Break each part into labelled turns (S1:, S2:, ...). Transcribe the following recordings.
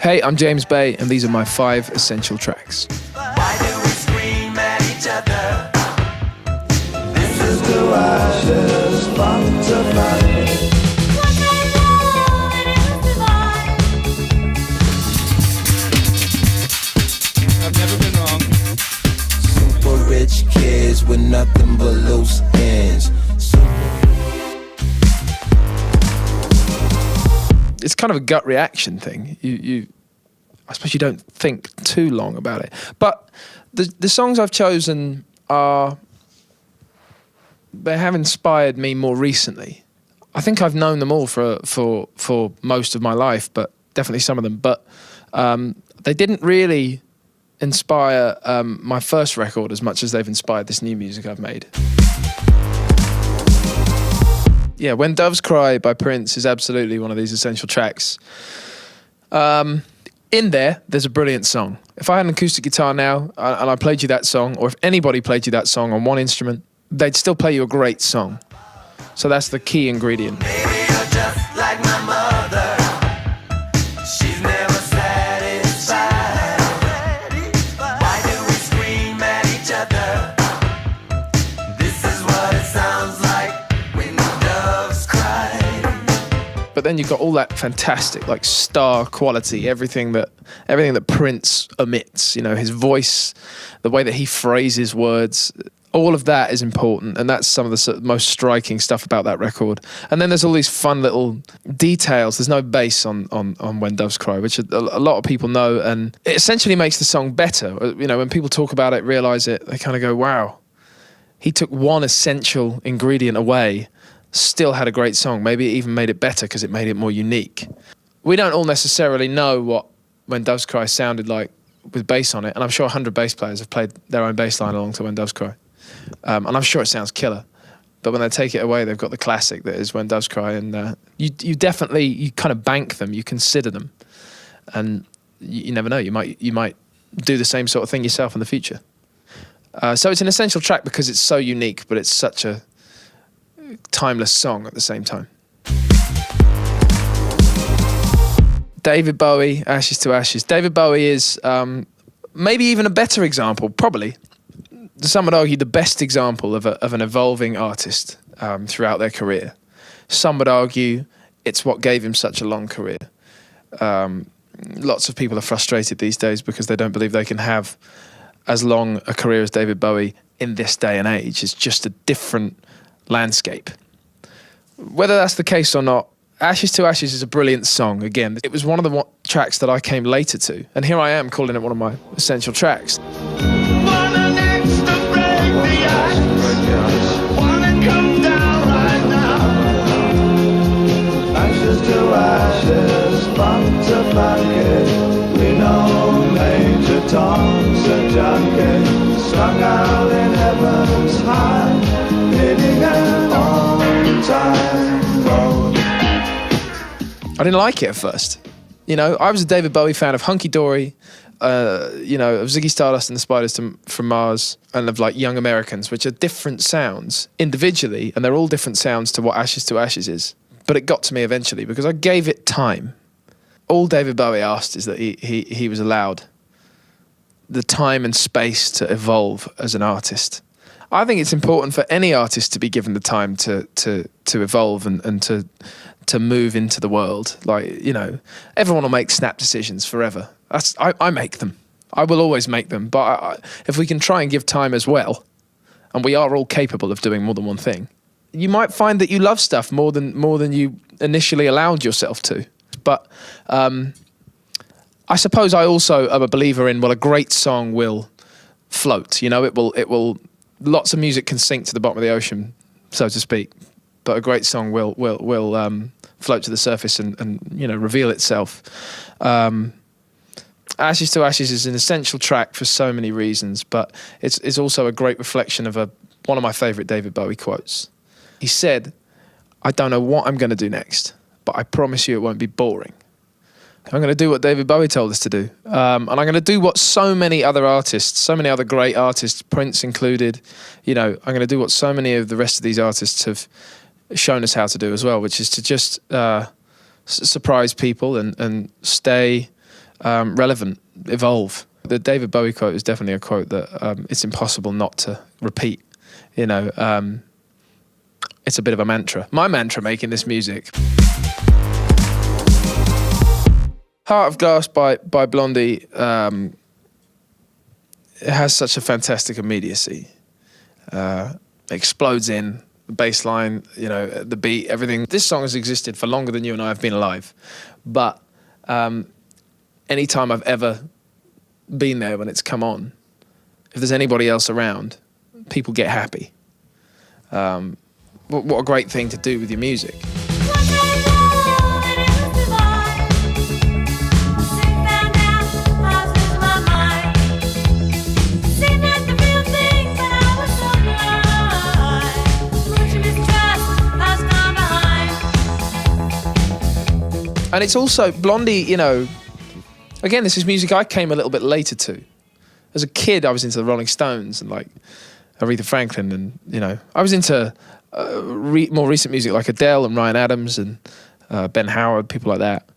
S1: Hey, I'm James Bay, and these are my 5 essential tracks.
S2: Why do we scream at each other? This is the ashes from to find.
S3: I've never been wrong.
S2: Super rich kids with nothing but loose ends.
S1: It's kind of a gut reaction thing. I suppose you don't think too long about it. But the songs I've chosen they have inspired me more recently. I think I've known them all for most of my life, but definitely some of them. But they didn't really inspire my first record as much as they've inspired this new music I've made. Yeah, When Doves Cry by Prince is absolutely one of these essential tracks. In there's a brilliant song. If I had an acoustic guitar now and I played you that song, or if anybody played you that song on one instrument, they'd still play you a great song. So that's the key ingredient.
S2: Maybe you're just like my mother. She's never satisfied. Why do we scream at each other? This is what it sounds like when doves cry.
S1: But then you've got all that fantastic, like, star quality, everything that Prince emits, you know, his voice, the way that he phrases words, all of that is important, and that's some of the most striking stuff about that record. And then there's all these fun little details. There's no bass on When Doves Cry, which a lot of people know, and it essentially makes the song better. You know, when people talk about it, realise it, they kind of go, wow, he took one essential ingredient away, still had a great song. Maybe it even made it better because it made it more unique. We don't all necessarily know what When Doves Cry sounded like with bass on it, and I'm sure 100 bass players have played their own bass line along to When Doves Cry. And I'm sure it sounds killer, but when they take it away, they've got the classic that is When Doves Cry, and you definitely, you kind of bank them, you consider them, and you never know, you might do the same sort of thing yourself in the future. So it's an essential track because it's so unique, but it's such a timeless song at the same time. David Bowie, Ashes to Ashes. David Bowie is maybe even a better example, probably. Some would argue the best example of an evolving artist throughout their career. Some would argue it's what gave him such a long career. Lots of people are frustrated these days because they don't believe they can have as long a career as David Bowie in this day and age. It's just a different landscape. Whether that's the case or not, Ashes to Ashes is a brilliant song. Again, it was one of the tracks that I came later to, and here I am calling it one of my essential tracks.
S2: Ashes to ashes, fun to bucket. We know Major Tom's a junkie, strung out in heaven's high, hitting an on-time road.
S1: I didn't like it at first. You know, I was a David Bowie fan of Hunky Dory, you know, of Ziggy Stardust and the Spiders from Mars, and of like Young Americans, which are different sounds individually, and they're all different sounds to what Ashes to Ashes is. But it got to me eventually because I gave it time. All David Bowie asked is that he was allowed the time and space to evolve as an artist. I think it's important for any artist to be given the time to evolve and to move into the world. Like, you know, everyone will make snap decisions forever. I make them. I will always make them. But if we can try and give time as well, and we are all capable of doing more than one thing, you might find that you love stuff more than you initially allowed yourself to. But I suppose I also am a believer in, well, a great song will float. You know, it will. Lots of music can sink to the bottom of the ocean, so to speak, but a great song will float to the surface and you know, reveal itself. Ashes to Ashes is an essential track for so many reasons, but it's also a great reflection of one of my favourite David Bowie quotes. He said, "I don't know what I'm going to do next, but I promise you it won't be boring. I'm going to do what David Bowie told us to do. And I'm going to do what so many other artists, so many other great artists, Prince included, you know, I'm going to do what so many of the rest of these artists have shown us how to do as well, which is to just surprise people and stay relevant, evolve. The David Bowie quote is definitely a quote that it's impossible not to repeat. You know, it's a bit of a mantra. My mantra making this music. Heart of Glass by Blondie it has such a fantastic immediacy. Explodes in, the bass line, you know, the beat, everything. This song has existed for longer than you and I have been alive. But any time I've ever been there when it's come on, if there's anybody else around, people get happy. What a great thing to do with your music. And it's also, Blondie, you know, again, this is music I came a little bit later to. As a kid, I was into the Rolling Stones and like Aretha Franklin, and, you know, I was into more recent music like Adele and Ryan Adams and Ben Howard, people like that.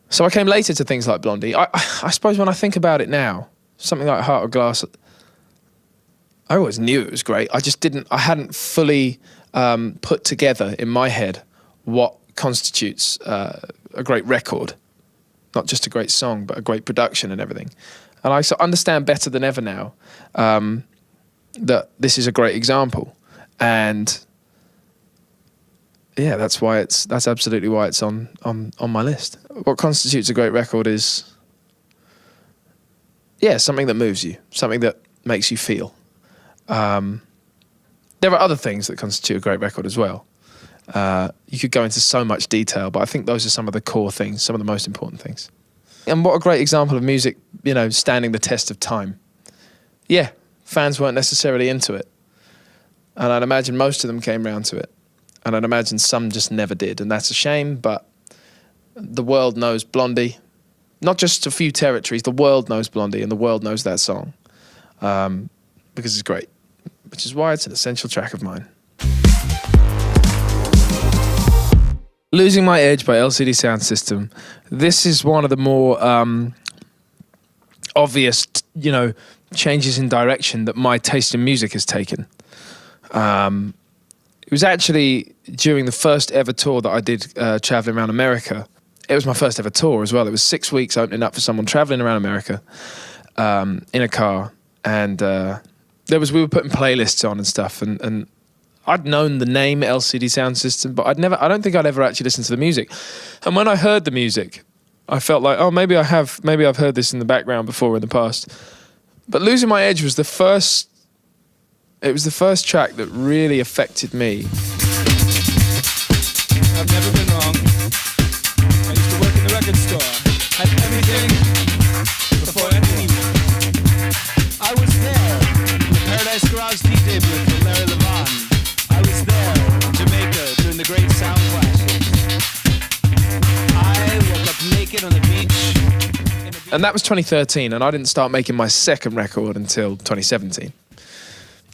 S1: So I came later to things like Blondie. I suppose when I think about it now, something like Heart of Glass, I always knew it was great. I hadn't fully put together in my head what constitutes a great record, not just a great song, but a great production and everything. And I sort of understand better than ever now that this is a great example. And yeah, that's absolutely why it's on my list. What constitutes a great record is, yeah, something that moves you, something that makes you feel. There are other things that constitute a great record as well. You could go into so much detail, but I think those are some of the core things, some of the most important things. And what a great example of music, you know, standing the test of time. Yeah, fans weren't necessarily into it. And I'd imagine most of them came round to it. And I'd imagine some just never did. And that's a shame, but the world knows Blondie. Not just a few territories, the world knows Blondie and the world knows that song. Because it's great. Which is why it's an essential track of mine. Losing My Edge by LCD Soundsystem. This is one of the more obvious, you know, changes in direction that my taste in music has taken. It was actually during the first ever tour that I did traveling around America. It was my first ever tour as well. It was 6 weeks opening up for someone traveling around America in a car. And we were putting playlists on and stuff. And I'd known the name LCD Soundsystem, but I don't think I'd ever actually listened to the music. And when I heard the music, I felt like, oh, maybe I've heard this in the background before in the past. But Losing My Edge was the first track that really affected me.
S3: I've never been wrong. I used to work in the record store. Had everything before anything. I was there in the Paradise Garage DJ booth with Larry Levan. I was there in Jamaica during the great sound clashes. I woke up naked on the beach.
S1: And that was 2013, and I didn't start making my second record until 2016,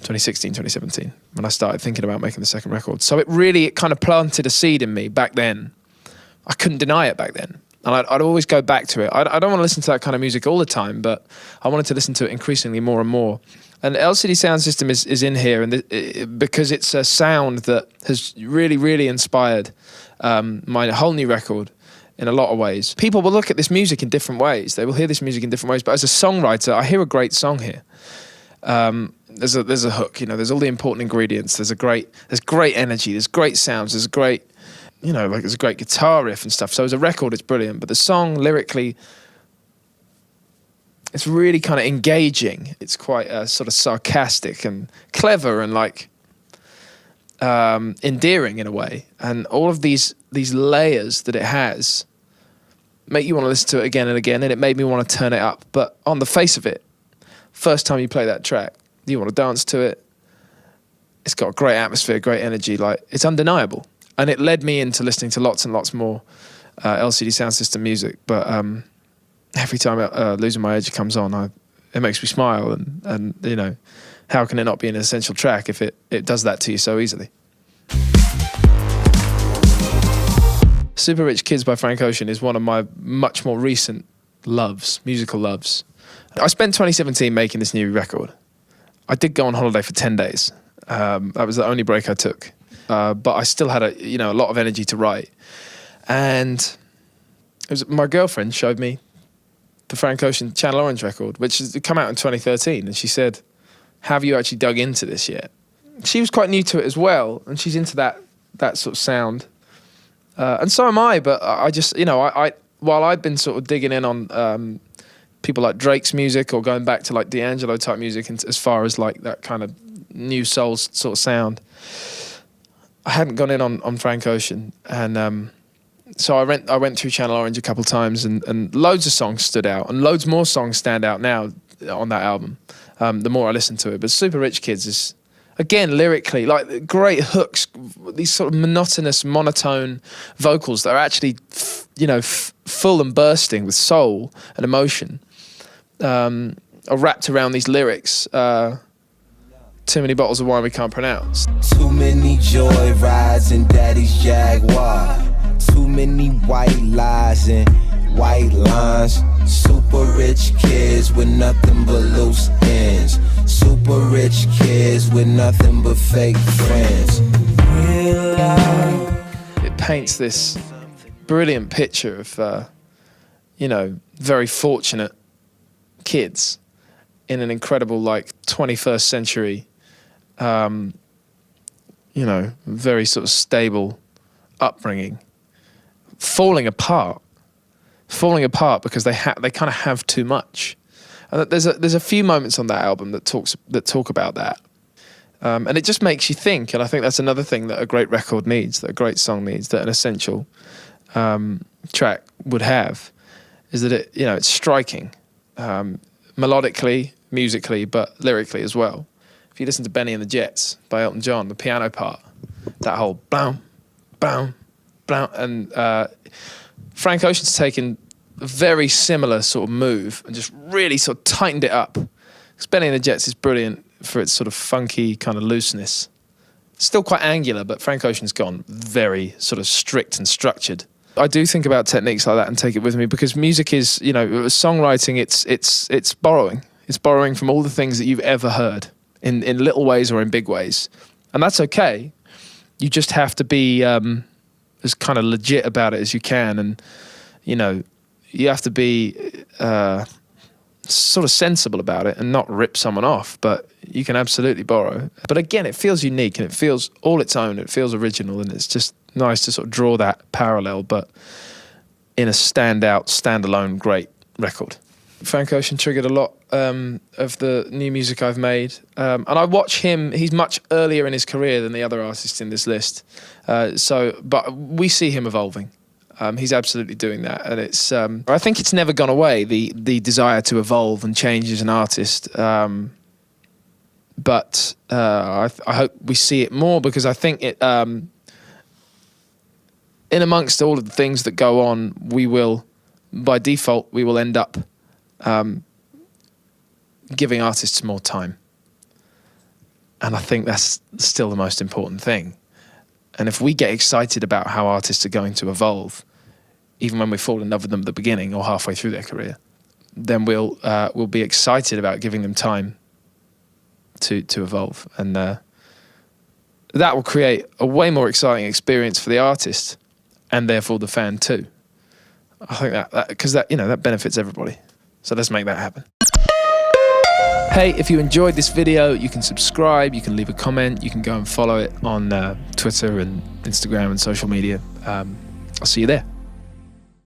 S1: 2017, when I started thinking about making the second record. So it kind of planted a seed in me back then. I couldn't deny it back then. And I'd always go back to it. I don't want to listen to that kind of music all the time, but I wanted to listen to it increasingly more and more. And LCD Soundsystem is in here because it's a sound that has really, really inspired my whole new record in a lot of ways. People will look at this music in different ways. They will hear this music in different ways. But as a songwriter, I hear a great song here. There's a hook, you know, there's all the important ingredients. There's great energy, there's great sounds, there's a great guitar riff and stuff. So as a record, it's brilliant. But the song, lyrically, it's really kind of engaging. It's quite sort of sarcastic and clever and like endearing in a way. And all of these layers that it has make you want to listen to it again and again. And it made me want to turn it up. But on the face of it, first time you play that track, you want to dance to it. It's got a great atmosphere, great energy. Like, it's undeniable. And it led me into listening to lots and lots more LCD Soundsystem music. But every time Losing My Edge comes on, it makes me smile. And you know, how can it not be an essential track if it does that to you so easily? Super Rich Kids by Frank Ocean is one of my much more recent musical loves. I spent 2017 making this new record. I did go on holiday for 10 days. That was the only break I took. But I still had a lot of energy to write. And it was my girlfriend showed me the Frank Ocean Channel Orange record, which has come out in 2013. And she said, have you actually dug into this yet? She was quite new to it as well. And she's into that sort of sound. And so am I. But I just, while I'd been sort of digging in on people like Drake's music or going back to like D'Angelo type music, and as far as like that kind of new soul sort of sound, I hadn't gone in on Frank Ocean. And so I went through Channel Orange a couple of times, and loads of songs stood out, and loads more songs stand out now on that album, the more I listen to it. But Super Rich Kids is, again, lyrically, like great hooks, these sort of monotonous, monotone vocals that are actually, full and bursting with soul and emotion, are wrapped around these lyrics. Too many bottles of wine we can't pronounce.
S2: Too many joy rides in daddy's Jaguar. Too many white lies and white lines. Super rich kids with nothing but loose ends. Super rich kids with nothing but fake friends. Real love.
S1: It paints this brilliant picture of, very fortunate kids in an incredible, 21st century, very sort of stable upbringing, falling apart because they kind of have too much. And there's a few moments on that album that talk about that, and it just makes you think. And I think that's another thing that a great record needs, that a great song needs, that an essential track would have, is that it's striking, melodically, musically, but lyrically as well. If you listen to Benny and the Jets by Elton John, the piano part, that whole blam, blam, blam, and Frank Ocean's taken a very similar sort of move and just really sort of tightened it up. Because Benny and the Jets is brilliant for its sort of funky kind of looseness. Still quite angular, but Frank Ocean's gone very sort of strict and structured. I do think about techniques like that and take it with me, because music is, songwriting, it's borrowing. It's borrowing from all the things that you've ever heard in little ways or in big ways. And that's okay. You just have to be as kind of legit about it as you can. And, you have to be sort of sensible about it and not rip someone off. But you can absolutely borrow. But again, it feels unique and it feels all its own. It feels original, and it's just nice to sort of draw that parallel, but in a standalone great record. Frank Ocean triggered a lot of the new music I've made. And I watch him, he's much earlier in his career than the other artists in this list. But we see him evolving. He's absolutely doing that. And it's, I think it's never gone away, the desire to evolve and change as an artist. But I hope we see it more, because I think it, in amongst all of the things that go on, by default, we will end up giving artists more time. And I think that's still the most important thing. And if we get excited about how artists are going to evolve, even when we fall in love with them at the beginning or halfway through their career, then we'll be excited about giving them time to evolve. And that will create a way more exciting experience for the artist, and therefore the fan too. I think that because that benefits everybody. So let's make that happen. Hey, if you enjoyed this video, you can subscribe, you can leave a comment, you can go and follow it on Twitter and Instagram and social media. I'll see you there.